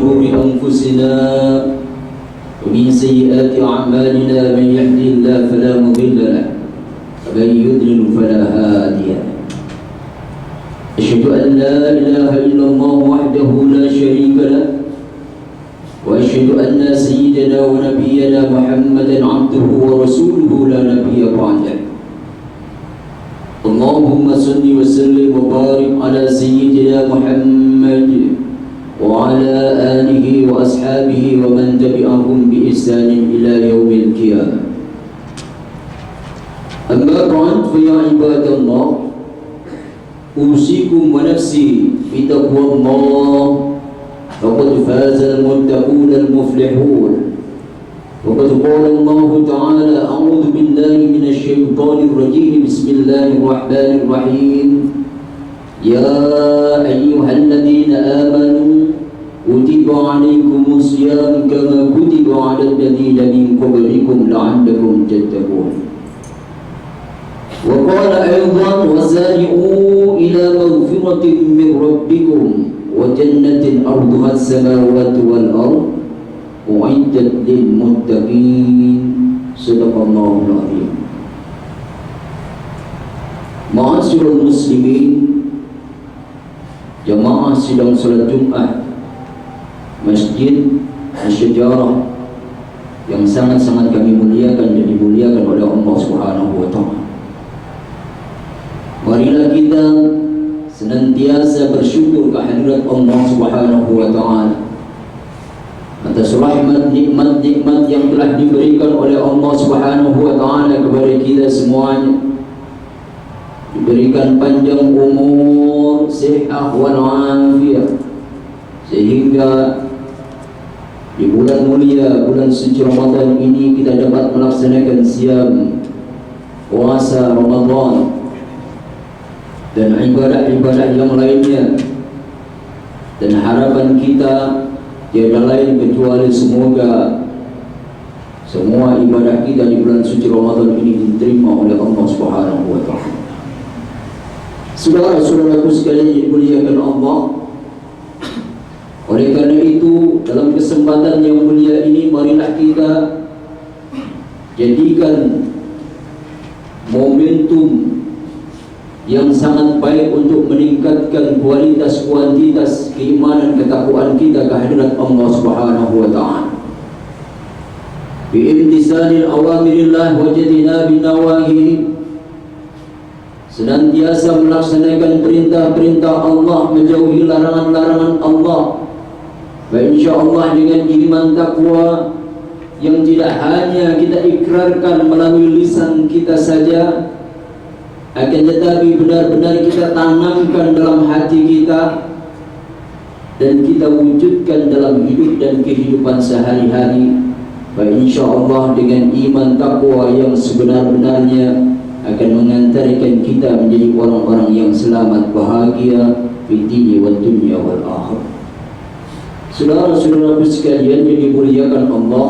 شرور أنفسنا ومن سيئات أعمالنا من يهده الله فلا مضل له ومن يضلل فلا هادي له أشهد أن لا إله إلا الله وحده لا شريك له وأشهد أن سيدنا ونبينا محمدا عبده ورسوله لا نبي بعده اللهم صل وسلم وبارك على سيدنا محمد وعلى آله وأصحابه ومن تبعهم بإحسان إلى يوم القيامة. أما بعد فيا عباد الله أوصيكم ونفسي بتقوى الله فقد فاز المتقون المفلحون. وقد قال الله تعالى أعوذ بالله من الشيطان الرجيم بسم الله الرحمن الرحيم يا أيها الذين آمنوا كتب عليكم الصيام كما كتب على الذين من قبلكم لعلكم تتقون. وقال أيضا وسارعوا إلى مغفرة من ربكم وجنة أرضها السماوات والأرض أعدت للمتقين. صدق الله العظيم. Ma'asyiral muslimin, jamaah sidang salat Jumat Masjid Asy-Syajarah yang sangat-sangat kami muliakan dan dimuliakan oleh Allah Subhanahu wa taala. Marilah kita senantiasa bersyukur kehadirat Allah Subhanahu wa taala atas rahmat nikmat-nikmat yang telah diberikan oleh Allah Subhanahu wa taala kepada kita semuanya. Diberikan panjang umur, sehat wal afiat, sehingga di bulan mulia, bulan suci Ramadan ini kita dapat melaksanakan siam puasa Ramadan dan ibadah-ibadah yang lainnya. Dan harapan kita tiada lain kecuali semoga semua ibadah kita di bulan suci Ramadan ini diterima oleh Allah Subhanahu wa taala. Saudara-saudaraku sekalian yang dimuliakan Allah, oleh karena itu dalam kesempatan yang mulia ini marilah kita jadikan momentum yang sangat baik untuk meningkatkan kualitas kuantitas keimanan ketakwaan kita kehadirat Allah Subhanahu wa taala. Bi imtisalil awamirillah wa jadinabi nawahi, senantiasa melaksanakan perintah-perintah Allah, menjauhi larangan-larangan Allah. Wa insyaallah dengan iman takwa yang tidak hanya kita ikrarkan melalui lisan kita saja, akan tetapi benar-benar kita tanamkan dalam hati kita dan kita wujudkan dalam hidup dan kehidupan sehari-hari. Insyaallah dengan iman takwa yang sebenar-benarnya akan mengantarkan kita menjadi orang-orang yang selamat bahagia di dunia wa dunya wal akhirah. Saudara-saudaraku sekalian yang dimuliakan Allah,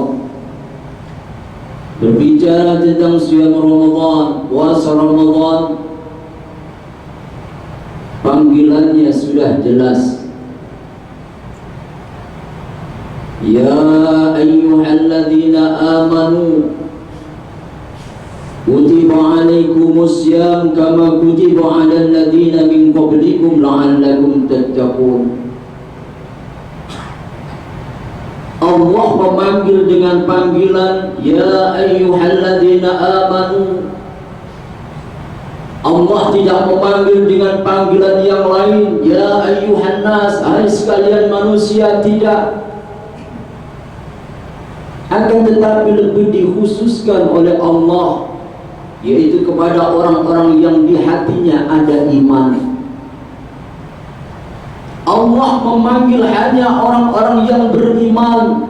berbicara tentang siam Ramadan, puasa Ramadan, panggilannya sudah jelas. Ya ayyuhalladzina amanu kutiba alaikumus syiyam kama kutiba alal ladzina min qablikum la'allakum tattaqun. Allah memanggil dengan panggilan ya ayyuhalladzina amanu. Allah tidak memanggil dengan panggilan yang lain ya ayyuhan nas, hai sekalian manusia, tidak. Akan tetapi lebih dikhususkan oleh Allah, yaitu kepada orang-orang yang di hatinya ada iman. Allah memanggil hanya orang-orang yang beriman.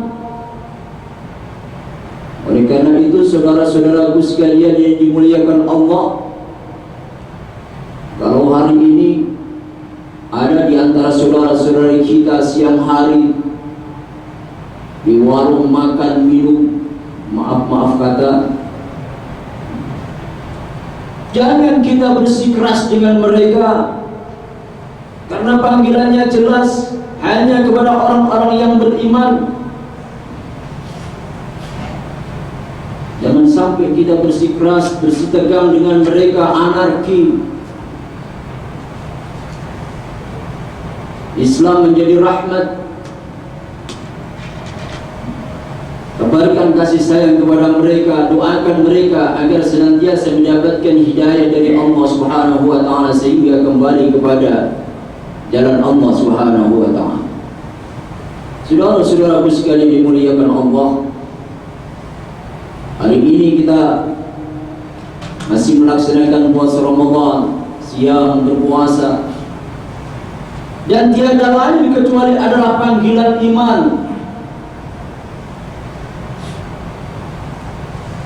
Oleh karena itu saudara-saudaraku sekalian yang dimuliakan Allah, kalau hari ini ada di antara saudara-saudari kita siang hari di warung makan minum, maaf kata, jangan kita bersikeras dengan mereka. karena panggilannya jelas hanya kepada orang-orang yang beriman. Jangan sampai kita bersikeras, bersitegang dengan mereka, anarki. Islam menjadi rahmat. Kabarkan kasih sayang kepada mereka, doakan mereka agar senantiasa mendapatkan hidayah dari Allah Subhanahu wa taala sehingga kembali kepada jalan Allah Subhanahu wa taala. Saudara-saudaraku sekalian dimuliakan Allah, hari ini kita masih melaksanakan puasa Ramadan, siang berpuasa, dan tiada lain kecuali adalah panggilan iman.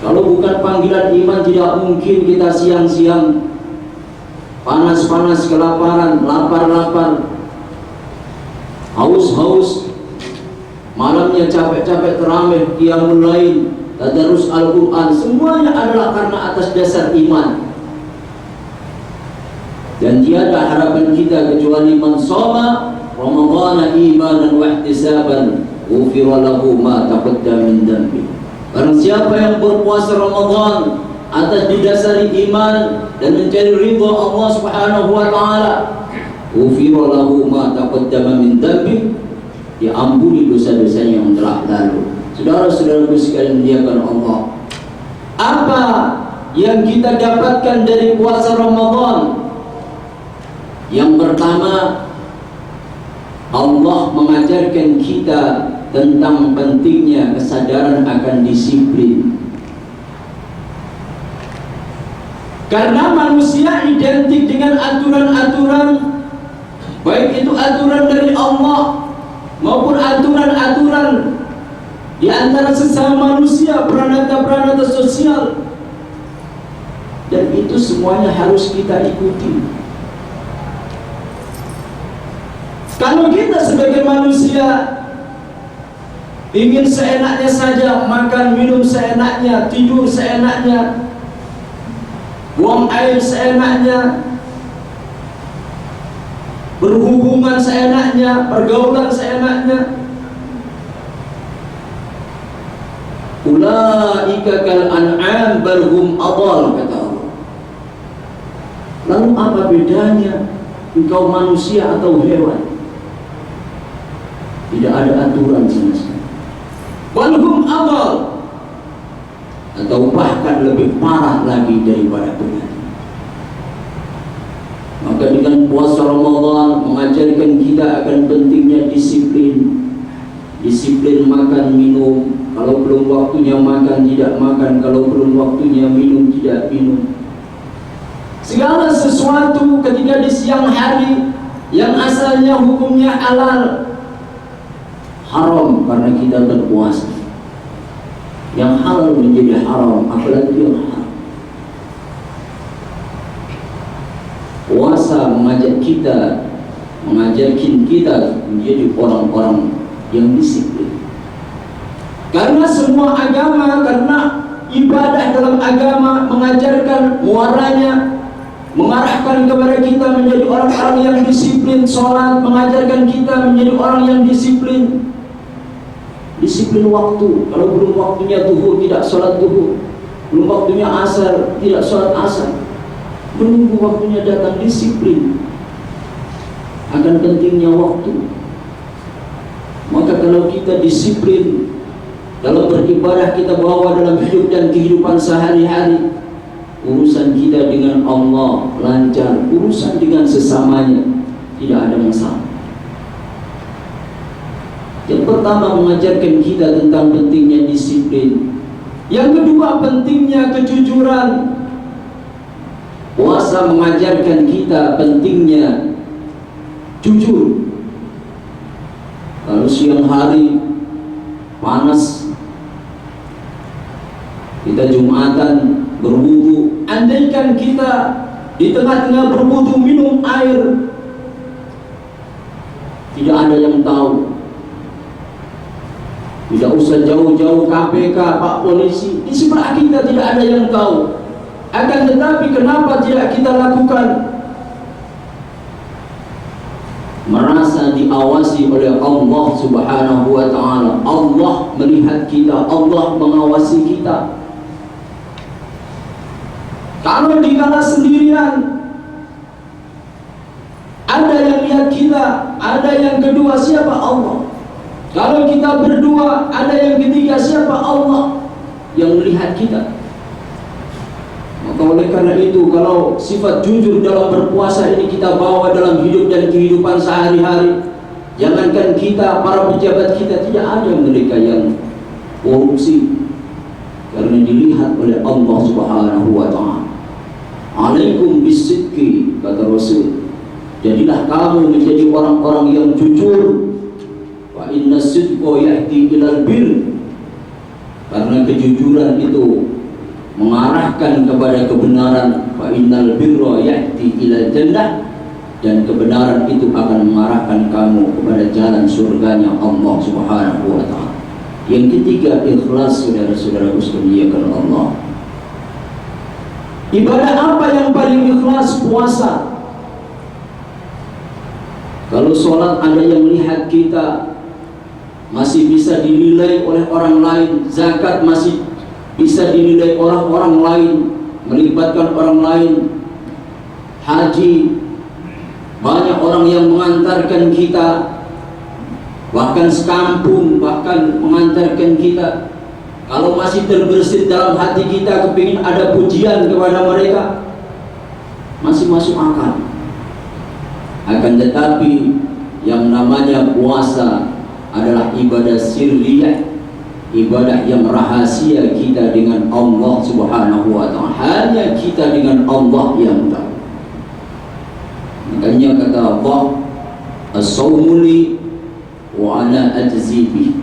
Kalau bukan panggilan iman, tidak mungkin kita siang-siang panas-panas kelaparan, lapar-lapar, haus-haus, malamnya capek-capek terawih, qiyamul lail, tadarus Al-Quran, semuanya adalah karena atas dasar iman. Dan tiada harapan kita kecuali man shoma Ramadhana imanan wa ihtisaban ghufira lahu ma taqaddama min dhanbi. Barang siapa yang berpuasa Ramadan atas didasari iman dan mencari ridha Allah Subhanahu wa taala, ghufira lahu ma taqaddama min dhanbi, diampuni dosa-dosanya yang telah lalu. Saudara-saudaraku sekalian dimuliakan Allah, apa yang kita dapatkan dari puasa Ramadan? Yang pertama, Allah mengajarkan kita tentang pentingnya kesadaran akan disiplin. Karena manusia identik dengan aturan-aturan, baik itu aturan dari Allah maupun aturan-aturan di antara sesama manusia, peranata-peranata sosial, dan itu semuanya harus kita ikuti. Kalau kita sebagai manusia ingin seenaknya saja, makan minum seenaknya, tidur seenaknya, buang air seenaknya, berhubungan seenaknya, pergaulan seenaknya, ulaika kal an'am bal hum adall, kata Allah. Lalu apa bedanya engkau manusia atau hewan? Tidak ada aturan sama sekali. Bal hum adall, atau bahkan lebih parah lagi daripada binatang. Maka dengan puasa Ramadan mengajarkan kita akan pentingnya disiplin. Disiplin makan minum, kalau belum waktunya makan tidak makan, kalau belum waktunya minum tidak minum. Segala sesuatu ketika di siang hari yang asalnya hukumnya halal, haram karena kita berpuasa. Yang halal menjadi haram, apalagi yang haram. Puasa mengajarkan kita menjadi orang-orang yang disiplin. Karena semua agama, karena ibadah dalam agama mengajarkan muaranya, mengarahkan kepada kita menjadi orang-orang yang disiplin. Sholat mengajarkan kita menjadi orang yang disiplin. Disiplin waktu, kalau belum waktunya zuhur tidak sholat zuhur, belum waktunya asar tidak sholat asar, menunggu waktunya datang. Disiplin akan pentingnya waktu. Maka kalau kita disiplin dalam beribadah, kita bawa dalam hidup dan kehidupan sehari-hari, urusan kita dengan Allah lancar, urusan dengan sesamanya tidak ada masalah. Yang pertama mengajarkan kita tentang pentingnya disiplin. Yang kedua pentingnya kejujuran. Puasa mengajarkan kita pentingnya jujur. Kalau siang hari panas, kita Jumatan berwudu, andaikan kita di tengah-tengah berwudu minum air, tidak ada yang tahu. Tidak usah jauh-jauh KPK, Pak Polisi, di sebelah kita tidak ada yang tahu. Akan tetapi kenapa tidak kita lakukan? diawasi oleh Allah Subhanahu wa ta'ala. Allah melihat kita, Allah mengawasi kita. Kalau dikala sendirian, ada yang lihat kita, ada yang kedua, siapa? Allah. Kalau kita berdua, ada yang ketiga, siapa? Allah yang melihat kita. Maka oleh karena itu, kalau sifat jujur dalam berpuasa ini kita bawa dalam hidup dan kehidupan sehari-hari, jangankan kita, para pejabat kita, tidak ada mereka yang korupsi, karena dilihat oleh Allah Subhanahu wa ta'ala. Alaikum bisidqi, kata Rasul, jadilah kamu menjadi orang-orang yang jujur. Wa inna sidqa yahdi ilal bir, karena kejujuran itu mengarahkan kepada kebenaran. Fa innal birra yahdi ilal jannah, dan kebenaran itu akan mengarahkan kamu kepada jalan surganya Allah Subhanahu wa ta'ala. Yang ketiga, ikhlas, saudara-saudara sekalian, Allah. Ibadah apa yang paling ikhlas? Puasa. Kalau sholat ada yang melihat kita, masih bisa dinilai oleh orang lain. Zakat masih bisa dinilai orang lain, melibatkan orang lain. Haji, banyak orang yang mengantarkan kita, bahkan sekampung, bahkan mengantarkan kita. Kalau masih terbersit dalam hati kita kepingin ada pujian kepada mereka, masih masuk akal. Akan tetapi yang namanya puasa adalah ibadah sirriyah, ibadah yang rahasia kita dengan Allah Subhanahu wa ta'ala. Hanya kita dengan Allah yang tahu. Makanya kata Allah, as-sawmu li wa ana ajzi bih.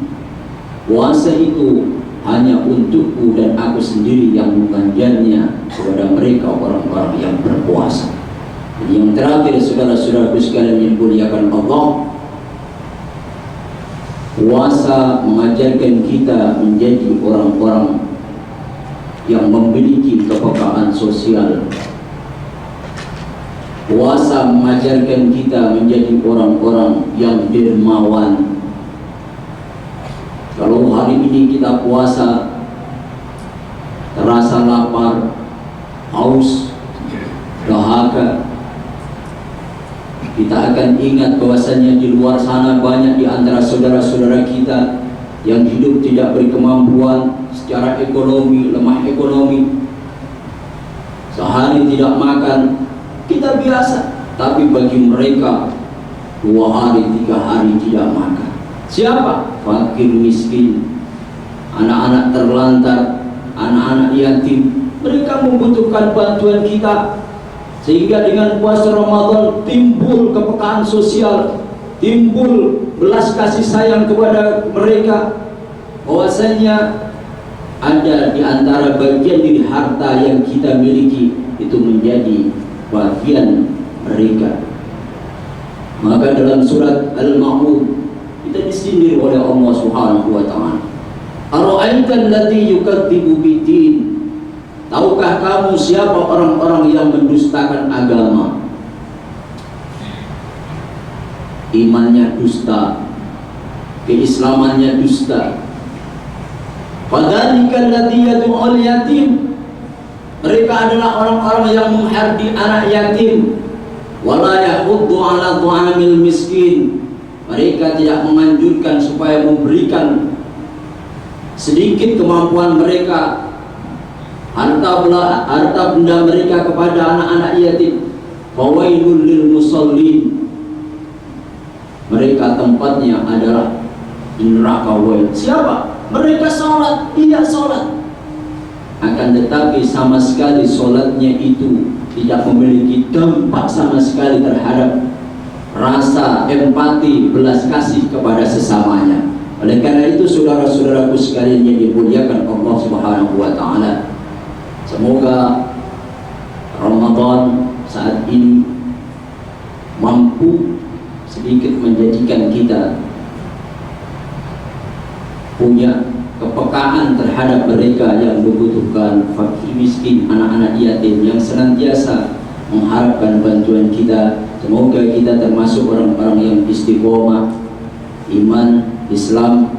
Puasa itu hanya untukku dan aku sendiri yang menganjarnya kepada mereka orang-orang yang berpuasa. Jadi yang terakhir, saudara-saudaraku sekalian yang dimuliakan Allah, puasa mengajarkan kita menjadi orang-orang yang memiliki kepekaan sosial. Puasa mengajarkan kita menjadi orang-orang yang dermawan. Kalau hari ini kita puasa, terasa lapar, haus, dahaga, kita akan ingat bahwasanya di luar sana banyak di antara saudara-saudara kita yang hidup tidak berkemampuan secara ekonomi, lemah ekonomi, sehari tidak makan. Kita biasa, tapi bagi mereka 2 hari, 3 hari tidak makan. Siapa? Fakir miskin, anak-anak terlantar, anak-anak yatim. Mereka membutuhkan bantuan kita. Sehingga dengan puasa Ramadan timbul kepekaan sosial, timbul belas kasih sayang kepada mereka. Bahwasanya ada di antara bagian dari harta yang kita miliki itu menjadi bagian mereka. Maka dalam surat Al-Ma'un kita disindir oleh Allah Subhanahu wa ta'ala. Ara'aital ladzi yukadzibu bid-din. Tahukah kamu siapa orang-orang yang mendustakan agama? Imannya dusta, keislamannya dusta. Fadzalikal ladzi yad'ul yatim. Mereka adalah orang-orang yang menghardi anak yatim. Wala yahuddu 'ala ta'amil miskin. Mereka tidak menganjurkan supaya memberikan sedikit kemampuan mereka, harta benda mereka kepada anak-anak yatim. Fawailul lil musallin. Mereka tempatnya adalah di neraka wail. Siapa? Mereka sholat, iya sholat, akan tetapi sama sekali sholatnya itu tidak memiliki dampak sama sekali terhadap rasa empati, belas kasih kepada sesamanya. Oleh karena itu, saudara-saudaraku sekalian yang dimuliakan Allah Subhanahu wa ta'ala, semoga Ramadan saat ini mampu sedikit menjadikan kita punya kepekaan terhadap mereka yang membutuhkan, fakir miskin, anak-anak yatim, yang senantiasa mengharapkan bantuan kita. Semoga kita termasuk orang-orang yang istiqomah iman Islam,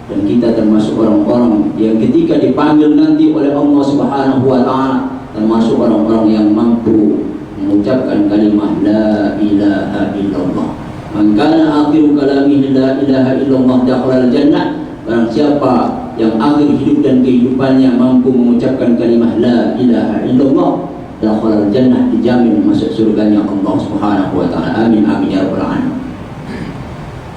dan kita termasuk orang-orang yang ketika dipanggil nanti oleh Allah Subhanahu wa taala termasuk orang-orang yang mampu mengucapkan kalimat la ilaha illallah. Man kana akhiru kalamihi la ilaha illallah dakhala al-jannah. Barang siapa yang akhir hidup dan kehidupannya mampu mengucapkan kalimat la ilaha illallah, dakhala al-jannah, dijamin masuk surganya Allah Subhanahu wa taala. Amin amin ya rabbal alamin.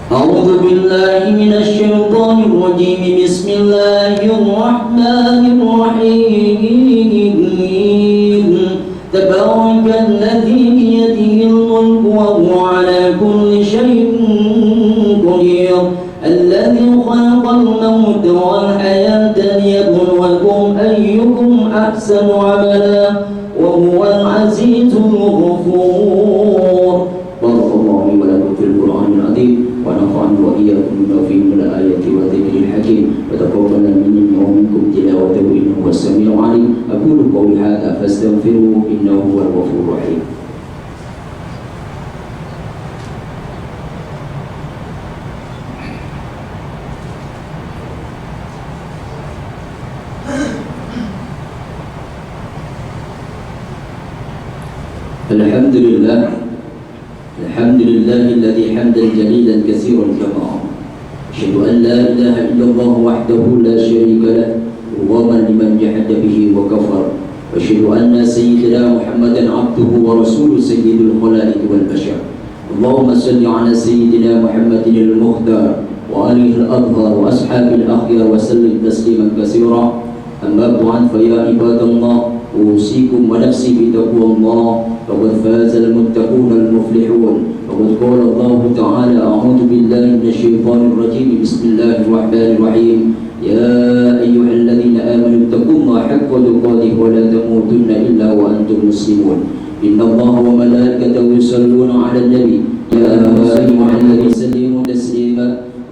أعوذ بالله من الشيطان الرجيم. بسم الله الرحمن الرحيم. تبارك الذي بيده الملك وهو على كل شيء قدير. الذي خلق الموت والحياة ليبلوكم أيكم أحسن عملا وهو العزيز الغفور. بارك الله لي ولكم في القرآن العظيم، ونفعني وإياكم بما فيه من الآيات والذكر الحكيم، وتقبل مني ومنكم تلاوته إنه هو السميع العليم. أقول قولي هذا فاستغفروه إنه هو الغفور الرحيم. الحمد لله، الحمد لله الذي حمدا جليلا كثيرا كما أشهد أن لا إله إلا الله وحده لا شريك له وضامن لمن جحد به وكفر، وأشهد أن سيدنا محمدا عبده ورسوله سيد الخلائق والبشر. اللهم صل على سيدنا محمد المختار وآله الأطهار وأصحابه الأخيار وسلم تسليما كثيرا. أما بعد فيا عباد الله، أوصيكم ونفسي بتقوى الله، فقد فاز المتقون المفلحون. وقد قال الله تعالى: أعوذ بالله من الشيطان الرجيم، بسم الله الرحمن الرحيم. يا أيها الذين آمنوا اتقوا الله حق تقاته ولا تموتن إلا وأنتم مسلمون. إن الله وملائكته يصلون على النبي يا أيها الذين سلموا تسليما.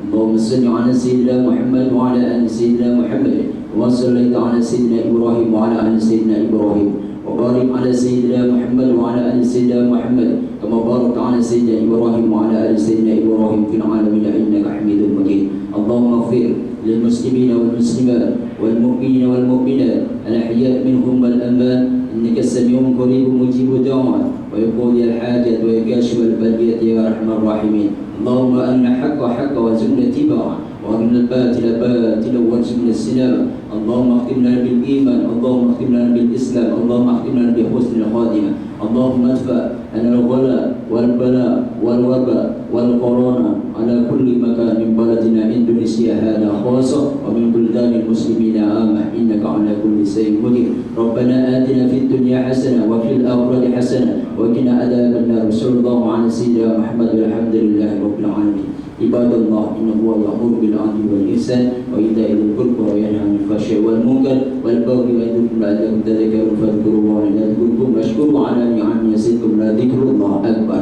اللهم صل على سيدنا محمد وعلى آل سيدنا محمد، وصليت على سيدنا إبراهيم وعلى آل سيدنا إبراهيم، وبارك على سيدنا محمد وعلى آل سيدنا محمد كما باركت على سيدنا إبراهيم وعلى آل سيدنا إبراهيم في العالمين إنك حميد مجيد. اللهم اغفر للمسلمين والمسلمات والمؤمنين والمؤمنات الأحياء منهم والأموات إنك سميع قريب مجيب الدعوات ويقضي الحاجات ويكاشف البلية يا أرحم الراحمين. اللهم أرنا الحق حقا وارزقنا اتباعه، وأرنا الباطل باطلا وارزقنا اجتنابه. اللهم اختم لنا بالإيمان، اللهم اختم لنا بالإسلام، اللهم اختم لنا بحسن الخاتمة. اللهم ادفع عنا الغلاء والبلاء والوباء والكورونا على كل مكان من بلدنا إندونيسيا هذا خاصة ومن بلدان المسلمين عامة، إنك على كل شيء قدير. ربنا آتنا في الدنيا حسنة وفي الآخرة حسنة وقنا عذاب النار. صلى الله على سيدنا محمد والحمد لله رب العالمين. عباد الله، إنه هو يأمر بالعدل والإحسان وإيتاء ذي القربى وينهى عن الفحشاء والمنكر والبغي يعظكم لعلكم تذكرون. فاذكروا الله يذكركم واشكروا على نعمه يزدكم لذكر الله أكبر.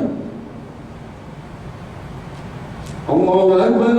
الله أكبر.